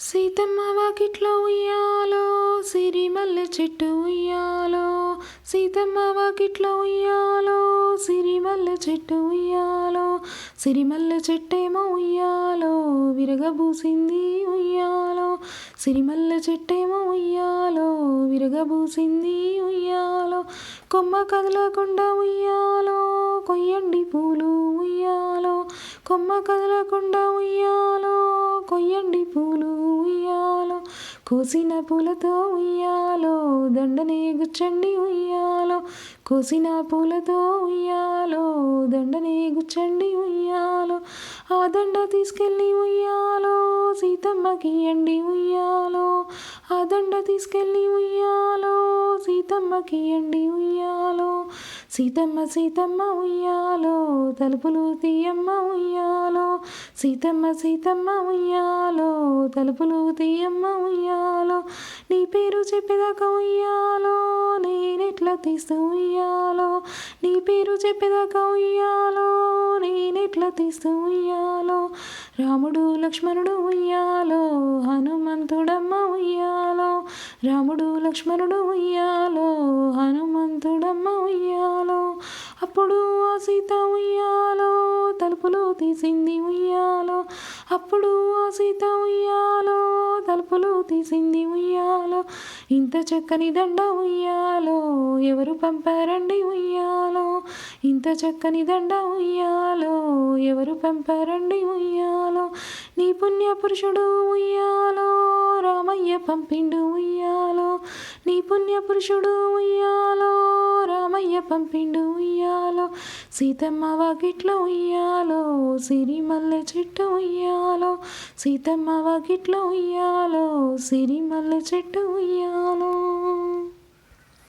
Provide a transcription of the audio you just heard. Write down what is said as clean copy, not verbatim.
సీతమ్మ వాకిట్లో ఉయ్యాలో సిరిమల్లె చెట్టు ఉయ్యాలో, సీతమ్మ వాకిట్లో ఉయ్యాలో సిరిమల్లె చెట్టు ఉయ్యాలో, సిరిమల్లె చెట్టేమో ఉయ్యాలో విరగబూసింది ఉయ్యాలో, సిరిమల్లె చెట్టేమో ఉయ్యాలో విరగబూసింది ఉయ్యాలో, కొమ్మ కదలకుండా ఉయ్యాలో కొయ్యండి పూలు ఉయ్యాలో, కొమ్మ కదలకుండా ఉయ్యాలో కొయ్యండి పూలు ఉయ్యాలో, కోసిన పూలతో ఉయ్యాలో దండనే గుచ్చండి ఉయ్యాలో, కోసిన పూలతో ఉయ్యాలో దండనే గుచ్చండి ఉయ్యాలో, ఆ దండ తీసుకెళ్ళి ఉయ్యాలో సీతమ్మకి ఇయ్యండి ఉయ్యాలో, ఆ దండ తీసుకెళ్ళి ఉయ్యాలో సీతమ్మకి ఇయ్యండి ఉయ్యాలో, సీతమ్మ సీతమ్మ ఉయ్యాలో తలుపులు తీయమ్మ ఉయ్యాలో, సీతమ్మ సీతమ్మ ఉయ్యాలో తలుపులు తీయమ్మ ఉయ్యాలో, నీ పేరు చెప్పేదాకా ఉయ్యాలో నేనెట్లా తీస్తూ ఉయ్యాలో, నీ పేరు చెప్పేదాకా ఉయ్యాలో నేనెట్లా తీస్తూ ఉయ్యాలో, రాముడు లక్ష్మణుడు ఉయ్యాలో హనుమంతుడమ్మ ఉయ్యాలో, రాముడు లక్ష్మణుడు ఉయ్యాలో హనుమంతుడమ్మ ఉయ్యాలో, అప్పుడు ఆ సీత ఉయ్యాలో తలుపులు తీసింది ఉయ్యాలో, అప్పుడు ఆ సీత ఉయ్యాలో తలుపులు తీసింది ఉయ్యాలో, ఇంత చక్కని దండ ఉయ్యాలో ఎవరు పంపారండి ఉయ్యాలో, ఇంత చక్కని దండ ఉయ్యాలో ఎవరు పంపారండి ఉయ్యాలో, నీ పుణ్య పురుషుడు ఉయ్యాలో రామయ్య పంపిండు ఉయ్యాలో, నీ పుణ్య పురుషుడు ఉయ్యాలో రామయ్య పంపిండు ఉయ్యాలో, సీతమ్మ వాకిట్లో ఉయ్యాలో సిరిమల్లె చెట్టు ఉయ్యాలో, సీతమ్మ వాకిట్లో ఉయ్యాలో సిరిమల్లె చెట్టు ఉయ్యాలో.